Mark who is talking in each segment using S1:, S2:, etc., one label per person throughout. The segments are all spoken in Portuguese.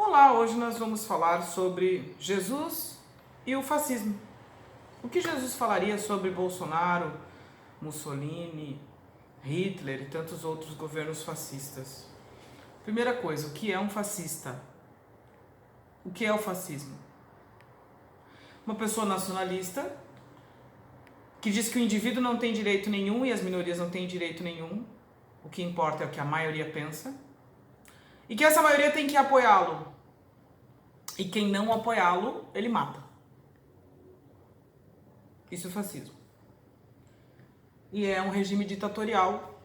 S1: Olá, hoje nós vamos falar sobre Jesus e o fascismo. O que Jesus falaria sobre Bolsonaro, Mussolini, Hitler e tantos outros governos fascistas? Primeira coisa, o que é um fascista? O que é o fascismo? Uma pessoa nacionalista que diz que o indivíduo não tem direito nenhum e as minorias não têm direito nenhum. O que importa é o que a maioria pensa. E que essa maioria tem que apoiá-lo. E quem não apoiá-lo, ele mata. Isso é fascismo. E é um regime ditatorial,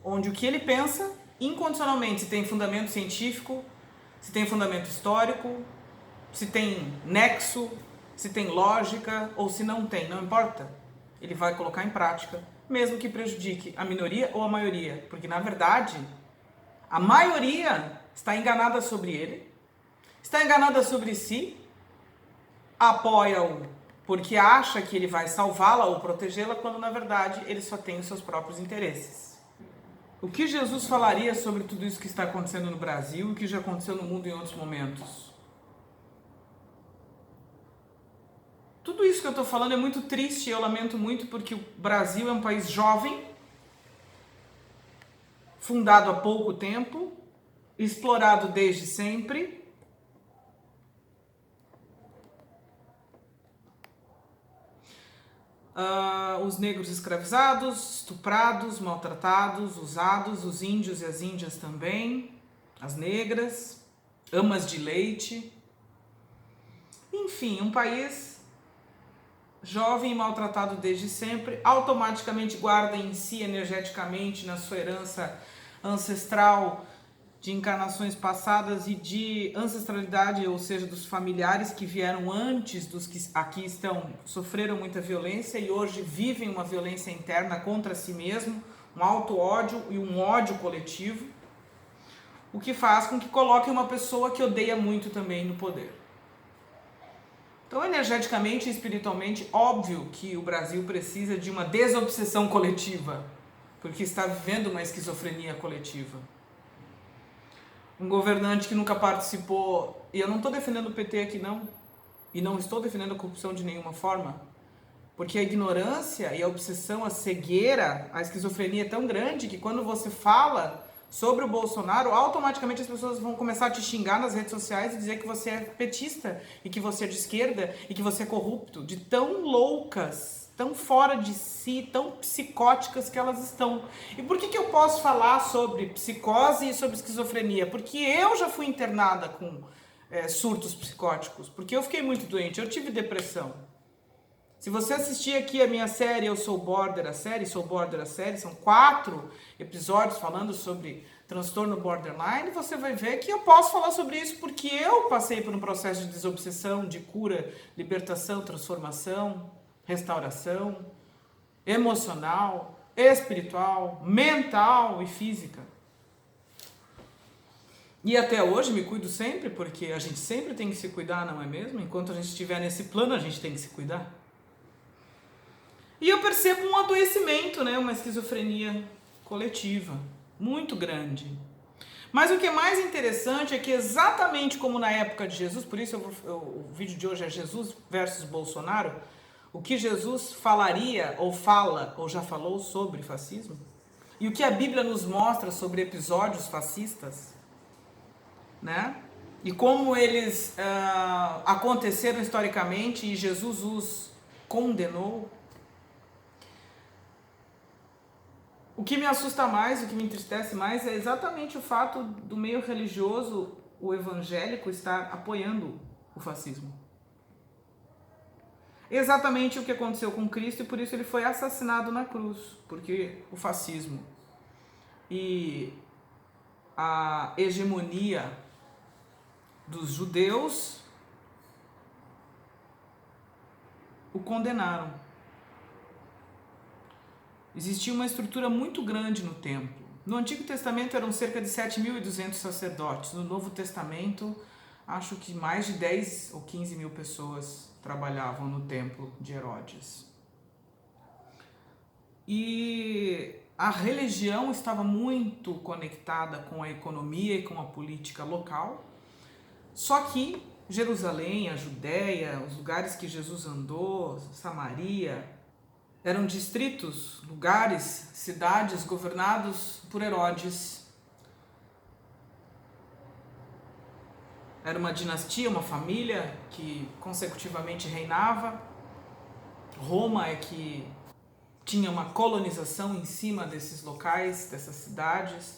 S1: onde o que ele pensa, incondicionalmente, se tem fundamento científico, se tem fundamento histórico, se tem nexo, se tem lógica, ou se não tem, não importa. Ele vai colocar em prática, mesmo que prejudique a minoria ou a maioria. Porque, na verdade, a maioria está enganada sobre ele, está enganada sobre si, apoia-o porque acha que ele vai salvá-la ou protegê-la, quando na verdade ele só tem os seus próprios interesses. O que Jesus falaria sobre tudo isso que está acontecendo no Brasil e que já aconteceu no mundo em outros momentos? Tudo isso que eu estou falando é muito triste e eu lamento muito porque o Brasil é um país jovem, fundado há pouco tempo, explorado desde sempre. Os negros escravizados, estuprados, maltratados, usados, os índios e as índias também, as negras, amas de leite. Enfim, um país jovem e maltratado desde sempre, automaticamente guarda em si, energeticamente, na sua herança ancestral, de encarnações passadas e de ancestralidade, ou seja, dos familiares que vieram antes dos que aqui estão, sofreram muita violência e hoje vivem uma violência interna contra si mesmo, um auto-ódio e um ódio coletivo, o que faz com que coloquem uma pessoa que odeia muito também no poder. Então, energeticamente e espiritualmente, óbvio que o Brasil precisa de uma desobsessão coletiva, porque está vivendo uma esquizofrenia coletiva. Um governante que nunca participou, e eu não estou defendendo o PT aqui não, e não estou defendendo a corrupção de nenhuma forma, porque a ignorância e a obsessão, a cegueira, a esquizofrenia é tão grande que quando você fala sobre o Bolsonaro, automaticamente as pessoas vão começar a te xingar nas redes sociais e dizer que você é petista, e que você é de esquerda, e que você é corrupto, de tão loucas, tão fora de si, tão psicóticas que elas estão. E por que eu posso falar sobre psicose e sobre esquizofrenia? Porque eu já fui internada com surtos psicóticos, porque eu fiquei muito doente, eu tive depressão. Se você assistir aqui a minha série Eu Sou Border, a série, Sou Border, a série, são 4 episódios falando sobre transtorno borderline, você vai ver que eu posso falar sobre isso porque eu passei por um processo de desobsessão, de cura, libertação, transformação, restauração, emocional, espiritual, mental e física. E até hoje me cuido sempre, porque a gente sempre tem que se cuidar, não é mesmo? Enquanto a gente estiver nesse plano, a gente tem que se cuidar. E eu percebo um adoecimento, né? Uma esquizofrenia coletiva, muito grande. Mas o que é mais interessante é que exatamente como na época de Jesus, por isso o vídeo de hoje é Jesus versus Bolsonaro, o que Jesus falaria, ou fala, ou já falou sobre fascismo, e o que a Bíblia nos mostra sobre episódios fascistas, né? E como eles aconteceram historicamente e Jesus os condenou. O que me assusta mais, o que me entristece mais é exatamente o fato do meio religioso, o evangélico, estar apoiando o fascismo. Exatamente o que aconteceu com Cristo e por isso ele foi assassinado na cruz, porque o fascismo e a hegemonia dos judeus o condenaram. Existia uma estrutura muito grande no templo. No Antigo Testamento eram cerca de 7.200 sacerdotes. No Novo Testamento, acho que mais de 10 ou 15 mil pessoas trabalhavam no templo de Herodes. E a religião estava muito conectada com a economia e com a política local. Só que Jerusalém, a Judéia, os lugares que Jesus andou, Samaria, eram distritos, lugares, cidades governados por Herodes. Era uma dinastia, uma família que consecutivamente reinava. Roma é que tinha uma colonização em cima desses locais, dessas cidades.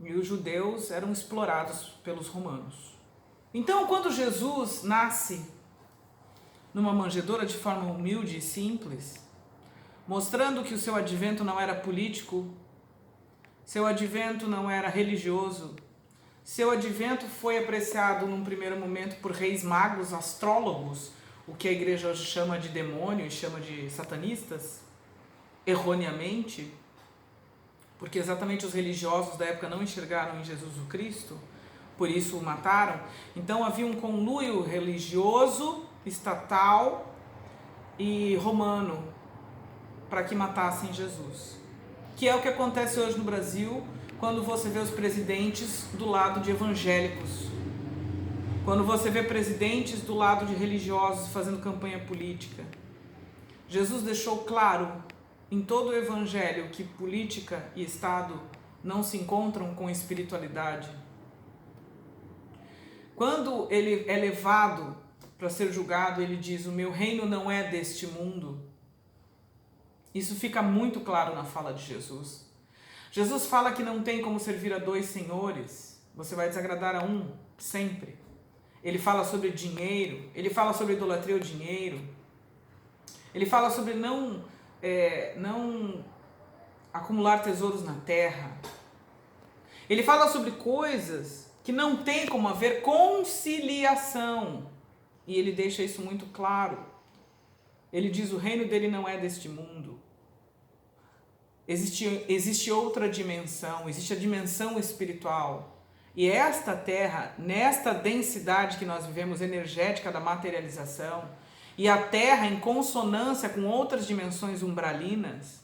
S1: E os judeus eram explorados pelos romanos. Então, quando Jesus nasce numa manjedoura de forma humilde e simples, mostrando que o seu advento não era político, seu advento não era religioso, seu advento foi apreciado num primeiro momento por reis magos, astrólogos, o que a igreja hoje chama de demônio e chama de satanistas, erroneamente, porque exatamente os religiosos da época não enxergaram em Jesus o Cristo, por isso o mataram. Então havia um conluio religioso, estatal e romano para que matassem Jesus. Que é o que acontece hoje no Brasil, quando você vê os presidentes do lado de evangélicos, quando você vê presidentes do lado de religiosos fazendo campanha política. Jesus deixou claro em todo o evangelho que política e Estado não se encontram com espiritualidade. Quando ele é levado para ser julgado, ele diz: o meu reino não é deste mundo. Isso fica muito claro na fala de Jesus. Jesus fala que não tem como servir a dois senhores. Você vai desagradar a um sempre. Ele fala sobre dinheiro, ele fala sobre idolatria ao dinheiro. Ele fala sobre não acumular tesouros na terra. Ele fala sobre coisas que não tem como haver conciliação. E ele deixa isso muito claro. Ele diz: o reino dele não é deste mundo. Existe outra dimensão, existe a dimensão espiritual. E esta terra, nesta densidade que nós vivemos, energética da materialização, e a terra em consonância com outras dimensões umbralinas,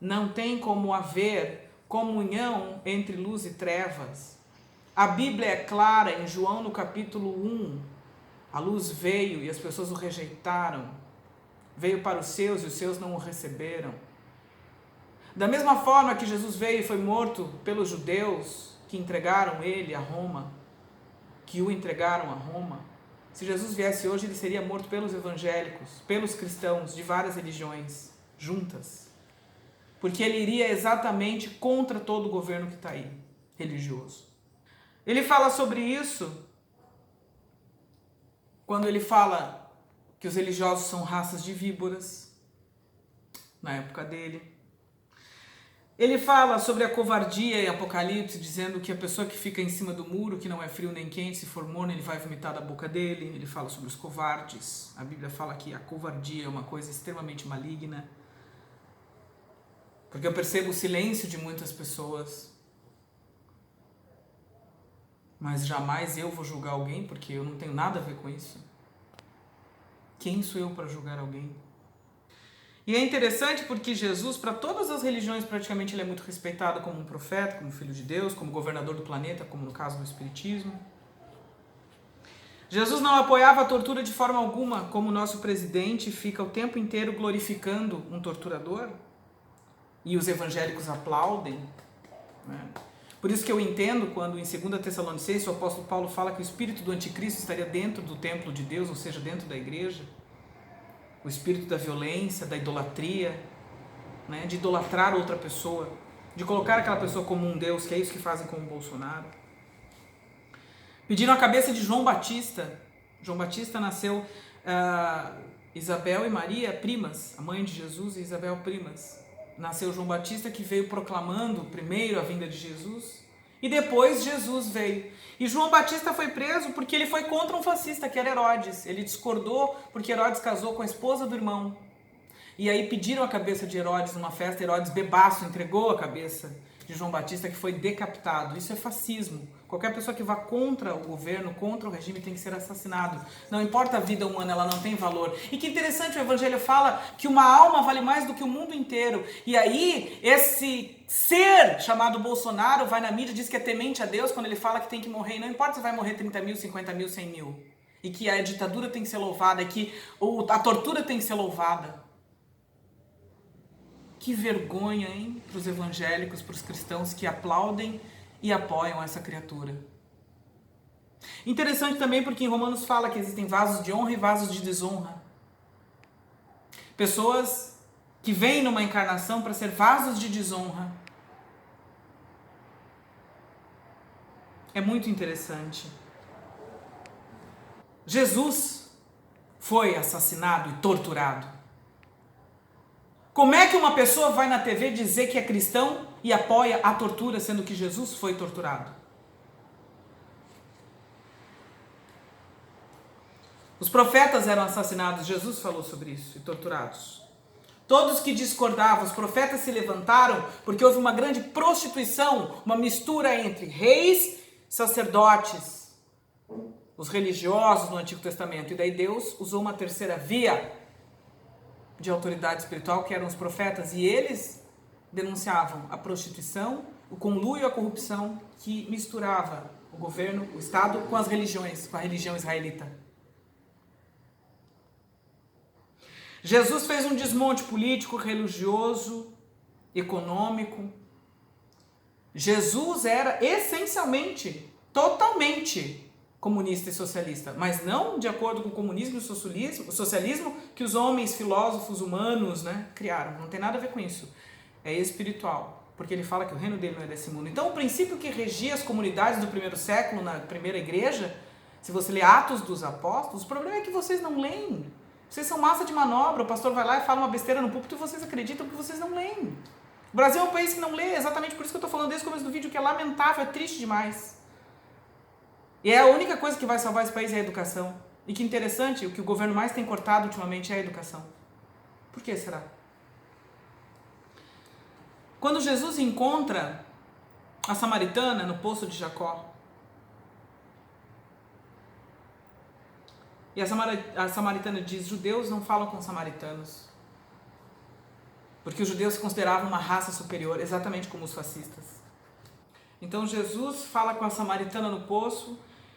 S1: não tem como haver comunhão entre luz e trevas. A Bíblia é clara em João no capítulo 1. A luz veio e as pessoas o rejeitaram. Veio para os seus e os seus não o receberam. Da mesma forma que Jesus veio e foi morto pelos judeus que entregaram ele a Roma, que o entregaram a Roma, se Jesus viesse hoje, ele seria morto pelos evangélicos, pelos cristãos de várias religiões juntas. Porque ele iria exatamente contra todo o governo que está aí, religioso. Ele fala sobre isso quando ele fala que os religiosos são raças de víboras, na época dele. Ele fala sobre a covardia em Apocalipse, dizendo que a pessoa que fica em cima do muro, que não é frio nem quente, se for morno, ele vai vomitar da boca dele. Ele fala sobre os covardes. A Bíblia fala que a covardia é uma coisa extremamente maligna. Porque eu percebo o silêncio de muitas pessoas. Mas jamais eu vou julgar alguém, porque eu não tenho nada a ver com isso. Quem sou eu para julgar alguém? E é interessante porque Jesus, para todas as religiões, praticamente ele é muito respeitado como um profeta, como filho de Deus, como governador do planeta, como no caso do Espiritismo. Jesus não apoiava a tortura de forma alguma, como o nosso presidente fica o tempo inteiro glorificando um torturador. E os evangélicos aplaudem, né? Por isso que eu entendo quando em 2 Tessalonicenses o apóstolo Paulo fala que o espírito do anticristo estaria dentro do templo de Deus, ou seja, dentro da igreja. O espírito da violência, da idolatria, né? De idolatrar outra pessoa, de colocar aquela pessoa como um Deus, que é isso que fazem com o Bolsonaro. Pediram a cabeça de João Batista. João Batista nasceu Isabel e Maria primas, a mãe de Jesus e Isabel primas. Nasceu João Batista, que veio proclamando primeiro a vinda de Jesus, e depois Jesus veio. E João Batista foi preso porque ele foi contra um fascista, que era Herodes. Ele discordou porque Herodes casou com a esposa do irmão. E aí pediram a cabeça de Herodes numa festa, Herodes bebaço entregou a cabeça. de João Batista, que foi decapitado. Isso é fascismo. Qualquer pessoa que vá contra o governo, contra o regime, tem que ser assassinado. Não importa a vida humana, ela não tem valor. E que interessante, o Evangelho fala que uma alma vale mais do que o mundo inteiro. E aí, esse ser chamado Bolsonaro vai na mídia, diz que é temente a Deus quando ele fala que tem que morrer. E não importa se vai morrer 30 mil, 50 mil, 100 mil. E que a ditadura tem que ser louvada, e que a tortura tem que ser louvada. Que vergonha, hein? Para os evangélicos, para os cristãos que aplaudem e apoiam essa criatura. Interessante também porque em Romanos fala que existem vasos de honra e vasos de desonra. Pessoas que vêm numa encarnação para ser vasos de desonra. É muito interessante. Jesus foi assassinado e torturado. Como é que uma pessoa vai na TV dizer que é cristão e apoia a tortura, sendo que Jesus foi torturado? Os profetas eram assassinados, Jesus falou sobre isso, e torturados. Todos que discordavam, os profetas se levantaram porque houve uma grande prostituição, uma mistura entre reis, sacerdotes, os religiosos no Antigo Testamento. E daí Deus usou uma terceira via de autoridade espiritual, que eram os profetas, e eles denunciavam a prostituição, o conluio e a corrupção que misturava o governo, o Estado, com as religiões, com a religião israelita. Jesus fez um desmonte político, religioso, econômico. Jesus era essencialmente, totalmente comunista e socialista, mas não de acordo com o comunismo e o socialismo que os homens, filósofos humanos, criaram. Não tem nada a ver com isso. É espiritual, porque ele fala que o reino dele não é desse mundo. Então o princípio que regia as comunidades do primeiro século, na primeira igreja, se você lê Atos dos Apóstolos, o problema é que vocês não leem. Vocês são massa de manobra, o pastor vai lá e fala uma besteira no púlpito e vocês acreditam porque vocês não leem. O Brasil é um país que não lê, exatamente por isso que eu estou falando desde o começo do vídeo, que é lamentável, é triste demais. E é a única coisa que vai salvar esse país é a educação. E que interessante, o que o governo mais tem cortado ultimamente é a educação. Por que será? Quando Jesus encontra a samaritana no poço de Jacó, e a samaritana diz, judeus não falam com samaritanos. Porque os judeus se consideravam uma raça superior, exatamente como os fascistas. Então Jesus fala com a samaritana no poço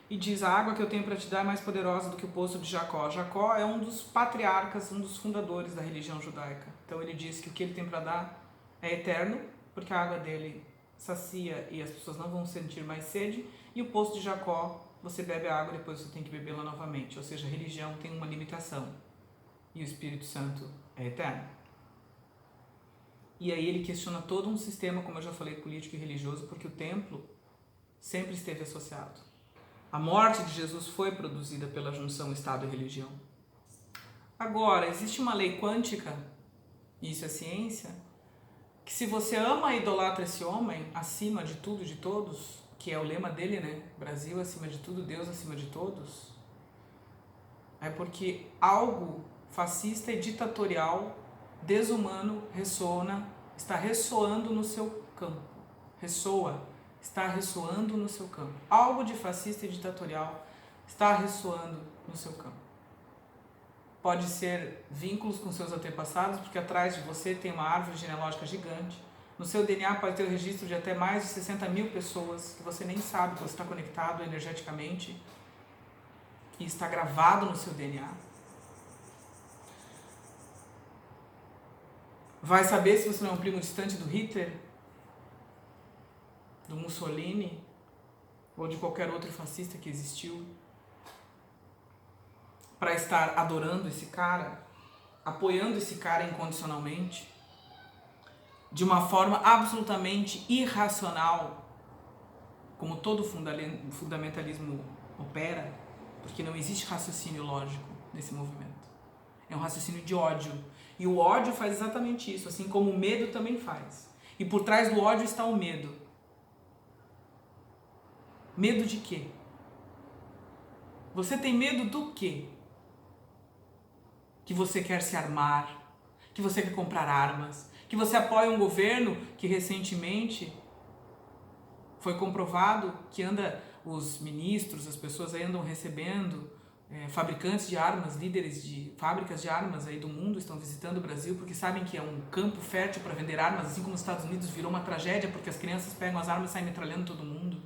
S1: e diz, a água que eu tenho para te dar é mais poderosa do que o poço de Jacó. Jacó é um dos patriarcas, um dos fundadores da religião judaica. Então ele diz que o que ele tem para dar é eterno, porque a água dele sacia e as pessoas não vão sentir mais sede, e o poço de Jacó, você bebe a água e depois você tem que bebê-la novamente. Ou seja, a religião tem uma limitação e o Espírito Santo é eterno. E aí ele questiona todo um sistema, como eu já falei, político e religioso, porque o templo sempre esteve associado. A morte de Jesus foi produzida pela junção Estado e religião. Agora, existe uma lei quântica, e isso é ciência, que se você ama e idolatra esse homem acima de tudo e de todos, que é o lema dele, Brasil acima de tudo, Deus acima de todos, é porque algo fascista e ditatorial, desumano, está ressoando no seu campo. Está ressoando no seu campo. Algo de fascista e ditatorial está ressoando no seu campo. Pode ser vínculos com seus antepassados, porque atrás de você tem uma árvore genealógica gigante. No seu DNA pode ter o registro de até mais de 60 mil pessoas que você nem sabe que você está conectado energeticamente e está gravado no seu DNA. Vai saber se você não é um primo distante do Hitler, do Mussolini ou de qualquer outro fascista que existiu, para estar adorando esse cara, apoiando esse cara incondicionalmente, de uma forma absolutamente irracional, como todo fundamentalismo opera, porque não existe raciocínio lógico nesse movimento. É um raciocínio de ódio. E o ódio faz exatamente isso, assim como o medo também faz. E por trás do ódio está o medo. Medo de quê? Você tem medo do quê? Que você quer se armar, que você quer comprar armas, que você apoia um governo que recentemente Foi comprovado que os ministros, as pessoas aí andam recebendo fabricantes de armas, líderes de fábricas de armas aí do mundo estão visitando o Brasil porque sabem que é um campo fértil para vender armas, assim como os Estados Unidos virou uma tragédia porque as crianças pegam as armas e saem metralhando todo mundo.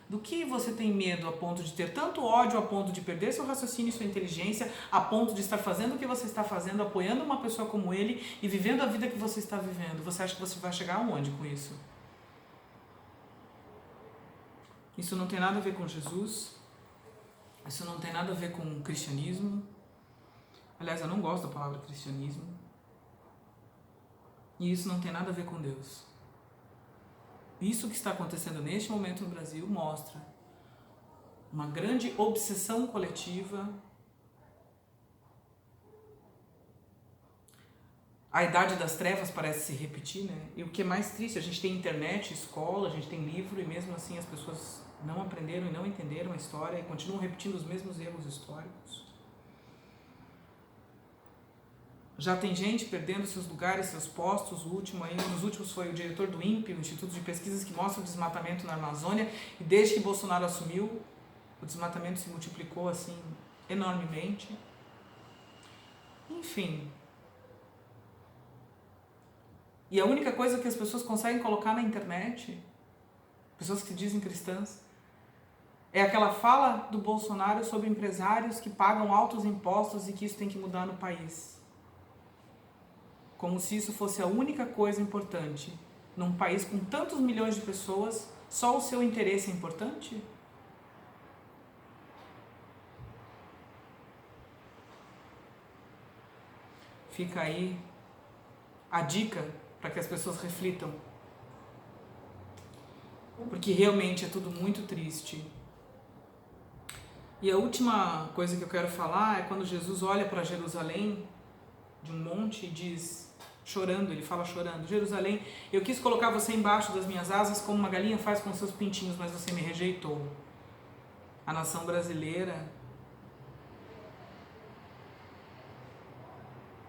S1: Do que você tem medo a ponto de ter tanto ódio, a ponto de perder seu raciocínio e sua inteligência, a ponto de estar fazendo o que você está fazendo, apoiando uma pessoa como ele e vivendo a vida que você está vivendo? Você acha que você vai chegar aonde com isso? Isso não tem nada a ver com Jesus. Isso não tem nada a ver com o cristianismo. Aliás, eu não gosto da palavra cristianismo. E isso não tem nada a ver com Deus. Isso que está acontecendo neste momento no Brasil mostra uma grande obsessão coletiva. A idade das trevas parece se repetir, né? E o que é mais triste, a gente tem internet, escola, a gente tem livro e mesmo assim as pessoas não aprenderam e não entenderam a história e continuam repetindo os mesmos erros históricos. Já tem gente perdendo seus lugares, seus postos. Um dos últimos foi o diretor do INPE, o Instituto de Pesquisas, que mostra o desmatamento na Amazônia. E desde que Bolsonaro assumiu, o desmatamento se multiplicou assim enormemente. Enfim. E a única coisa que as pessoas conseguem colocar na internet, pessoas que se dizem cristãs, é aquela fala do Bolsonaro sobre empresários que pagam altos impostos e que isso tem que mudar no país. Como se isso fosse a única coisa importante. Num país com tantos milhões de pessoas, só o seu interesse é importante? Fica aí a dica para que as pessoas reflitam. Porque realmente é tudo muito triste. E a última coisa que eu quero falar é quando Jesus olha para Jerusalém de um monte e diz, chorando, ele fala chorando: Jerusalém, eu quis colocar você embaixo das minhas asas como uma galinha faz com seus pintinhos, mas você me rejeitou. A nação brasileira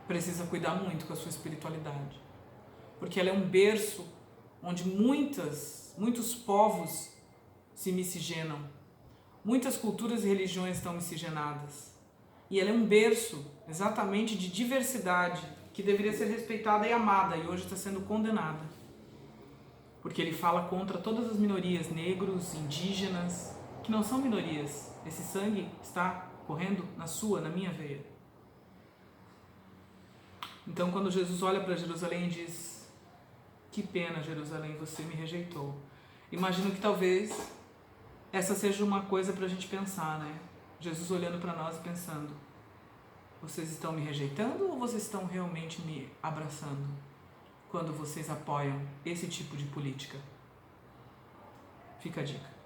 S1: precisa cuidar muito com a sua espiritualidade, porque ela é um berço onde muitos povos se miscigenam, muitas culturas e religiões estão miscigenadas, e ela é um berço exatamente de diversidade que deveria ser respeitada e amada, e hoje está sendo condenada, porque ele fala contra todas as minorias, negros, indígenas, que não são minorias. Esse sangue está correndo na minha veia. Então, quando Jesus olha para Jerusalém e diz: que pena, Jerusalém, você me rejeitou. Imagino que talvez essa seja uma coisa para a gente pensar, né? Jesus olhando para nós e pensando: vocês estão me rejeitando ou vocês estão realmente me abraçando quando vocês apoiam esse tipo de política? Fica a dica.